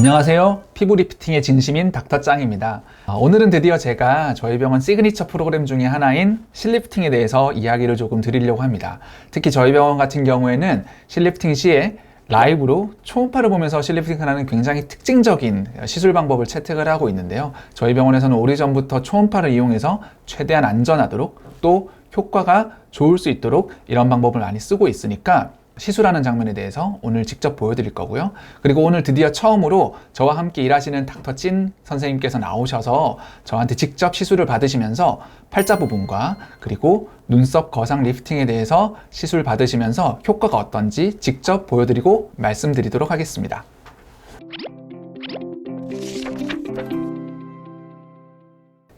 안녕하세요. 피부 리프팅의 진심인 닥터 짱입니다. 오늘은 드디어 제가 저희 병원 시그니처 프로그램 중에 하나인 실리프팅에 대해서 이야기를 조금 드리려고 합니다. 특히 저희 병원 같은 경우에는 실리프팅 시에 라이브로 초음파를 보면서 실리프팅을 하는 굉장히 특징적인 시술 방법을 채택을 하고 있는데요. 저희 병원에서는 오래전부터 초음파를 이용해서 최대한 안전하도록 또 효과가 좋을 수 있도록 이런 방법을 많이 쓰고 있으니까 시술하는 장면에 대해서 오늘 직접 보여드릴 거고요. 그리고 오늘 드디어 처음으로 저와 함께 일하시는 닥터 찐 선생님께서 나오셔서 저한테 직접 시술을 받으시면서 팔자 부분과 그리고 눈썹 거상 리프팅에 대해서 시술 받으시면서 효과가 어떤지 직접 보여드리고 말씀드리도록 하겠습니다.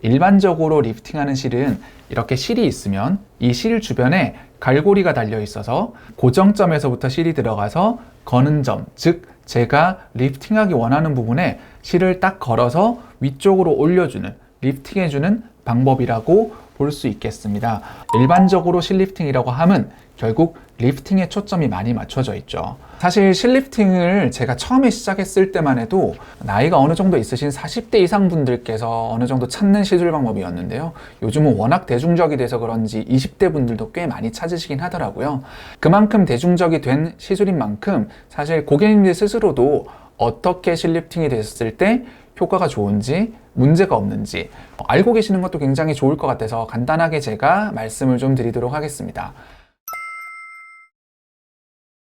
일반적으로 리프팅하는 실은 이렇게 실이 있으면 이 실 주변에 갈고리가 달려 있어서 고정점에서부터 실이 들어가서 거는 점, 즉 제가 리프팅하기 원하는 부분에 실을 딱 걸어서 위쪽으로 올려주는, 리프팅해주는 방법이라고 볼 수 있겠습니다. 일반적으로 실리프팅이라고 하면 결국 리프팅에 초점이 많이 맞춰져 있죠. 사실 실리프팅을 제가 처음에 시작했을 때만 해도 나이가 어느 정도 있으신 40대 이상 분들께서 어느 정도 찾는 시술 방법이었는데요. 요즘은 워낙 대중적이 돼서 그런지 20대 분들도 꽤 많이 찾으시긴 하더라고요. 그만큼 대중적이 된 시술인 만큼 사실 고객님들 스스로도 어떻게 실리프팅이 됐을 때 효과가 좋은지 문제가 없는지 알고 계시는 것도 굉장히 좋을 것 같아서 간단하게 제가 말씀을 좀 드리도록 하겠습니다.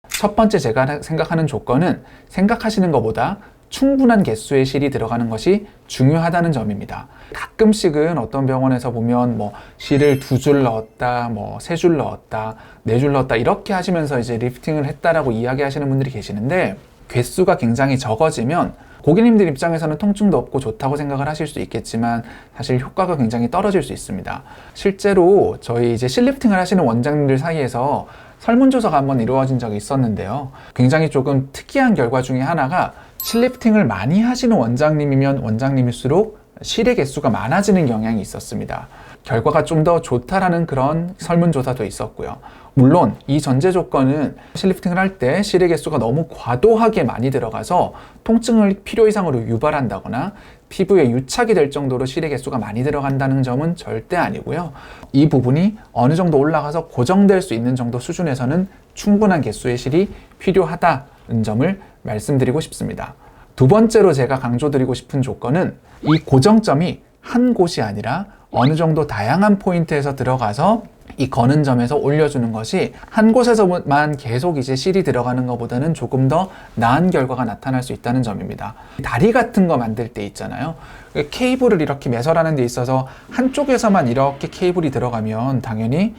첫 번째 제가 생각하는 조건은 생각하시는 것보다 충분한 개수의 실이 들어가는 것이 중요하다는 점입니다. 가끔씩은 어떤 병원에서 보면 실을 2줄 넣었다, 3줄 넣었다, 4줄 넣었다 이렇게 하시면서 이제 리프팅을 했다라고 이야기하시는 분들이 계시는데 개수가 굉장히 적어지면 고객님들 입장에서는 통증도 없고 좋다고 생각을 하실 수 있겠지만 사실 효과가 굉장히 떨어질 수 있습니다. 실제로 저희 이제 실리프팅을 하시는 원장님들 사이에서 설문조사가 한번 이루어진 적이 있었는데요. 굉장히 조금 특이한 결과 중에 하나가 실리프팅을 많이 하시는 원장님이면 원장님일수록 실의 개수가 많아지는 경향이 있었습니다. 결과가 좀 더 좋다라는 그런 설문조사도 있었고요. 물론 이 전제 조건은 실리프팅을 할 때 실의 개수가 너무 과도하게 많이 들어가서 통증을 필요 이상으로 유발한다거나 피부에 유착이 될 정도로 실의 개수가 많이 들어간다는 점은 절대 아니고요. 이 부분이 어느 정도 올라가서 고정될 수 있는 정도 수준에서는 충분한 개수의 실이 필요하다는 점을 말씀드리고 싶습니다. 두 번째로 제가 강조드리고 싶은 조건은 이 고정점이 한 곳이 아니라 어느 정도 다양한 포인트에서 들어가서 이 거는 점에서 올려주는 것이 한 곳에서만 계속 이제 실이 들어가는 것보다는 조금 더 나은 결과가 나타날 수 있다는 점입니다. 다리 같은 거 만들 때 있잖아요. 케이블을 이렇게 매설하는 데 있어서 한쪽에서만 이렇게 케이블이 들어가면 당연히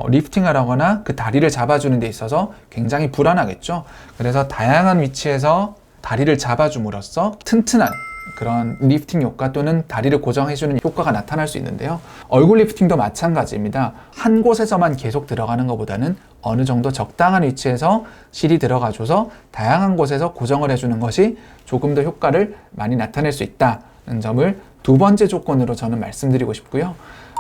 리프팅을 하거나 그 다리를 잡아주는 데 있어서 굉장히 불안하겠죠. 그래서 다양한 위치에서 다리를 잡아줌으로써 튼튼한 그런 리프팅 효과 또는 다리를 고정해주는 효과가 나타날 수 있는데요. 얼굴 리프팅도 마찬가지입니다. 한 곳에서만 계속 들어가는 것보다는 어느 정도 적당한 위치에서 실이 들어가줘서 다양한 곳에서 고정을 해주는 것이 조금 더 효과를 많이 나타낼 수 있다는 점을 두 번째 조건으로 저는 말씀드리고 싶고요.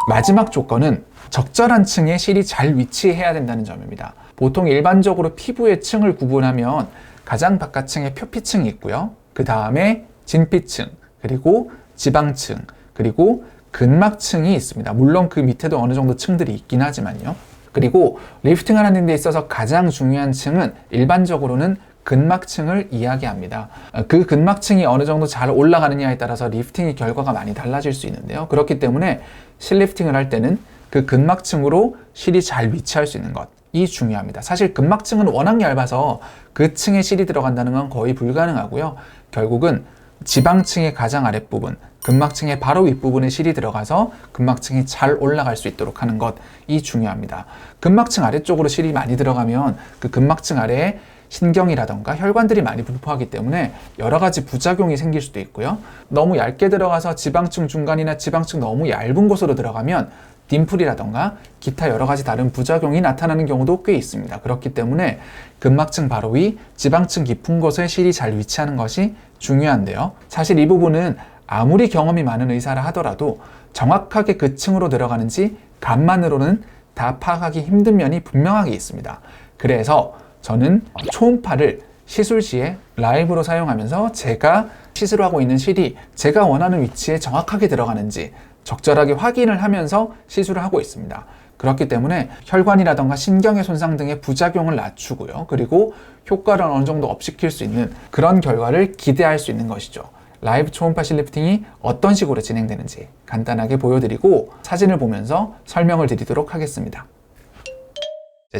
마지막 조건은 적절한 층에 실이 잘 위치해야 된다는 점입니다. 보통 일반적으로 피부의 층을 구분하면 가장 바깥층에 표피층이 있고요. 그 다음에 진피층, 그리고 지방층, 그리고 근막층이 있습니다. 물론 그 밑에도 어느 정도 층들이 있긴 하지만요. 그리고 리프팅을 하는 데 있어서 가장 중요한 층은 일반적으로는 근막층을 이야기합니다. 그 근막층이 어느 정도 잘 올라가느냐에 따라서 리프팅의 결과가 많이 달라질 수 있는데요. 그렇기 때문에 실리프팅을 할 때는 그 근막층으로 실이 잘 위치할 수 있는 것이 중요합니다. 사실 근막층은 워낙 얇아서 그 층에 실이 들어간다는 건 거의 불가능하고요. 결국은 지방층의 가장 아랫부분, 근막층의 바로 윗부분에 실이 들어가서 근막층이 잘 올라갈 수 있도록 하는 것이 중요합니다. 근막층 아래쪽으로 실이 많이 들어가면 그 근막층 아래에 신경이라던가 혈관들이 많이 분포하기 때문에 여러 가지 부작용이 생길 수도 있고요. 너무 얇게 들어가서 지방층 중간이나 지방층 너무 얇은 곳으로 들어가면 딤플이라던가 기타 여러 가지 다른 부작용이 나타나는 경우도 꽤 있습니다. 그렇기 때문에 근막층 바로 위, 지방층 깊은 곳에 실이 잘 위치하는 것이 중요한데요. 사실 이 부분은 아무리 경험이 많은 의사라 하더라도 정확하게 그 층으로 들어가는지 감만으로는 다 파악하기 힘든 면이 분명하게 있습니다. 그래서 저는 초음파를 시술 시에 라이브로 사용하면서 제가 시술을 하고 있는 실이 제가 원하는 위치에 정확하게 들어가는지 적절하게 확인을 하면서 시술을 하고 있습니다. 그렇기 때문에 혈관이라던가 신경의 손상 등의 부작용을 낮추고요. 그리고 효과를 어느 정도 업시킬 수 있는 그런 결과를 기대할 수 있는 것이죠. 라이브 초음파 실리프팅이 어떤 식으로 진행되는지 간단하게 보여드리고 사진을 보면서 설명을 드리도록 하겠습니다.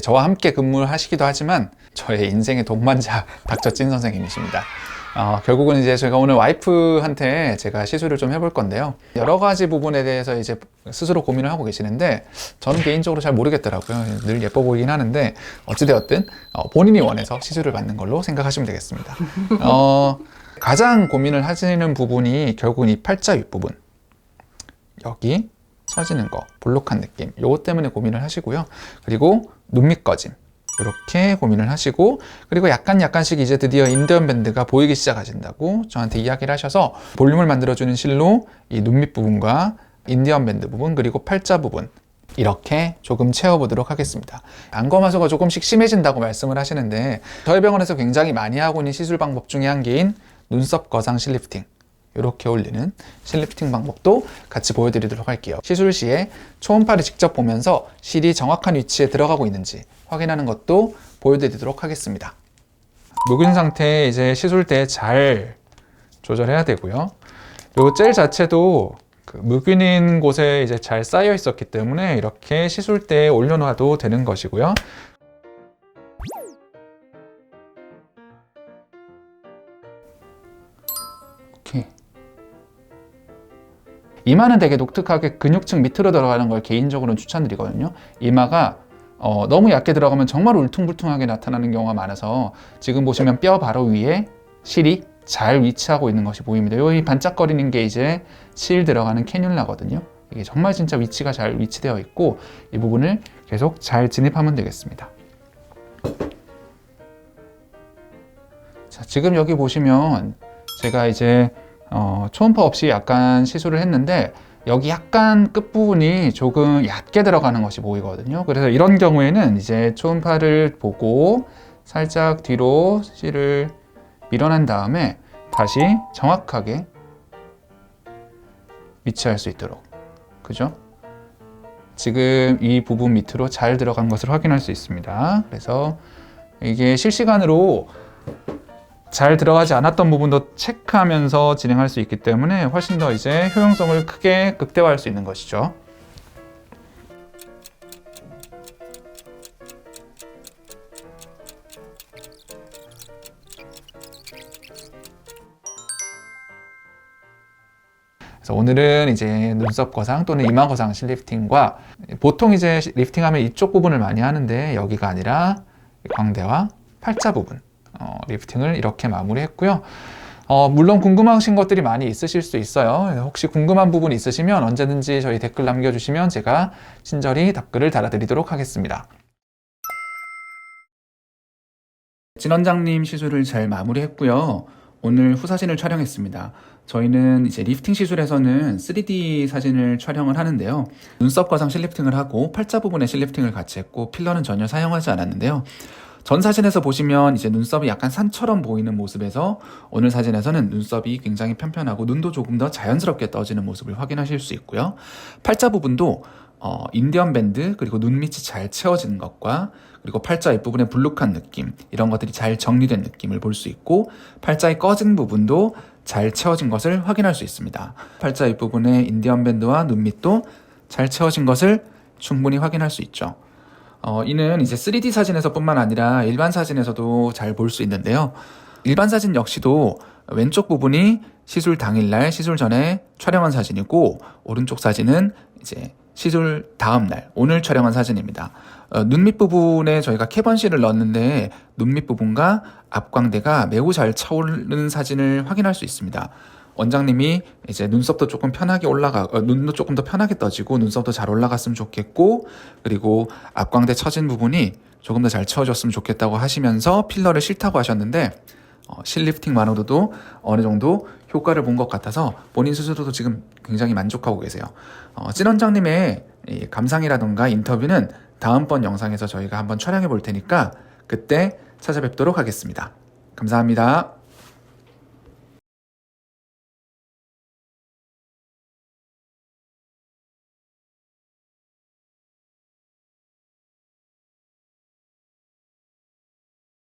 저와 함께 근무를 하시기도 하지만 저의 인생의 동반자 닥터 찐 선생님이십니다. 결국은 이제 제가 오늘 와이프한테 제가 시술을 좀 해볼 건데요. 여러 가지 부분에 대해서 이제 스스로 고민을 하고 계시는데 저는 개인적으로 잘 모르겠더라고요. 늘 예뻐 보이긴 하는데 어찌되었든 본인이 원해서 시술을 받는 걸로 생각하시면 되겠습니다. 가장 고민을 하시는 부분이 결국은 이 팔자 윗부분, 여기 처지는 거, 볼록한 느낌, 요것 때문에 고민을 하시고요. 그리고 눈 밑 꺼짐, 이렇게 고민을 하시고, 그리고 약간씩 이제 드디어 인디언 밴드가 보이기 시작하신다고 저한테 이야기를 하셔서 볼륨을 만들어주는 실로 이 눈 밑 부분과 인디언 밴드 부분, 그리고 팔자 부분 이렇게 조금 채워보도록 하겠습니다. 안검하수가 조금씩 심해진다고 말씀을 하시는데 저희 병원에서 굉장히 많이 하고 있는 시술 방법 중에 한 개인 눈썹 거상 실리프팅, 이렇게 올리는 실리프팅 방법도 같이 보여드리도록 할게요. 시술 시에 초음파를 직접 보면서 실이 정확한 위치에 들어가고 있는지 확인하는 것도 보여드리도록 하겠습니다. 묵은 상태에 이제 시술 때 잘 조절해야 되고요. 이 젤 자체도 묵은인 곳에 이제 잘 쌓여 있었기 때문에 이렇게 시술 때 올려놔도 되는 것이고요. 이렇게 이마는 되게 독특하게 근육층 밑으로 들어가는 걸 개인적으로는 추천드리거든요. 이마가 너무 얕게 들어가면 정말 울퉁불퉁하게 나타나는 경우가 많아서 지금 보시면 뼈 바로 위에 실이 잘 위치하고 있는 것이 보입니다. 이 반짝거리는 게 이제 실 들어가는 캐뉼라거든요. 이게 정말 진짜 위치가 잘 위치되어 있고 이 부분을 계속 잘 진입하면 되겠습니다. 자, 지금 여기 보시면 제가 이제 초음파 없이 약간 시술을 했는데 여기 약간 끝부분이 조금 얕게 들어가는 것이 보이거든요. 그래서 이런 경우에는 이제 초음파를 보고 살짝 뒤로 실을 밀어낸 다음에 다시 정확하게 위치할 수 있도록, 그죠? 지금 이 부분 밑으로 잘 들어간 것을 확인할 수 있습니다. 그래서 이게 실시간으로 잘 들어가지 않았던 부분도 체크하면서 진행할 수 있기 때문에 훨씬 더 이제 효용성을 크게 극대화할 수 있는 것이죠. 그래서 오늘은 이제 눈썹 거상 또는 이마 거상 실리프팅과 보통 이제 리프팅하면 이쪽 부분을 많이 하는데 여기가 아니라 광대와 팔자 부분 리프팅을 이렇게 마무리했고요. 물론 궁금하신 것들이 많이 있으실 수 있어요. 혹시 궁금한 부분 있으시면 언제든지 저희 댓글 남겨주시면 제가 친절히 답글을 달아드리도록 하겠습니다. 진 원장님 시술을 잘 마무리했고요. 오늘 후사진을 촬영했습니다. 저희는 이제 리프팅 시술에서는 3D 사진을 촬영을 하는데요. 눈썹 거상 실리프팅을 하고 팔자 부분에 실리프팅을 같이 했고 필러는 전혀 사용하지 않았는데요. 전 사진에서 보시면 이제 눈썹이 약간 산처럼 보이는 모습에서 오늘 사진에서는 눈썹이 굉장히 편편하고 눈도 조금 더 자연스럽게 떠지는 모습을 확인하실 수 있고요. 팔자 부분도 인디언 밴드 그리고 눈 밑이 잘 채워지는 것과 그리고 팔자 윗부분의 불룩한 느낌 이런 것들이 잘 정리된 느낌을 볼 수 있고 팔자의 꺼진 부분도 잘 채워진 것을 확인할 수 있습니다. 팔자 윗부분의 인디언 밴드와 눈 밑도 잘 채워진 것을 충분히 확인할 수 있죠. 이는 이제 3D 사진에서 뿐만 아니라 일반 사진에서도 잘 볼 수 있는데요. 일반 사진 역시도 왼쪽 부분이 시술 당일날, 시술 전에 촬영한 사진이고 오른쪽 사진은 이제 시술 다음날, 오늘 촬영한 사진입니다. 눈 밑 부분에 저희가 캐번실을 넣었는데 눈 밑 부분과 앞광대가 매우 잘 차오르는 사진을 확인할 수 있습니다. 원장님이 이제 눈썹도 조금 편하게 눈도 조금 더 편하게 떠지고 눈썹도 잘 올라갔으면 좋겠고 그리고 앞광대 처진 부분이 조금 더 잘 채워졌으면 좋겠다고 하시면서 필러를 싫다고 하셨는데 실리프팅만으로도 어느 정도 효과를 본 것 같아서 본인 스스로도 지금 굉장히 만족하고 계세요. 찐 원장님의 감상이라던가 인터뷰는 다음번 영상에서 저희가 한번 촬영해 볼 테니까 그때 찾아뵙도록 하겠습니다. 감사합니다.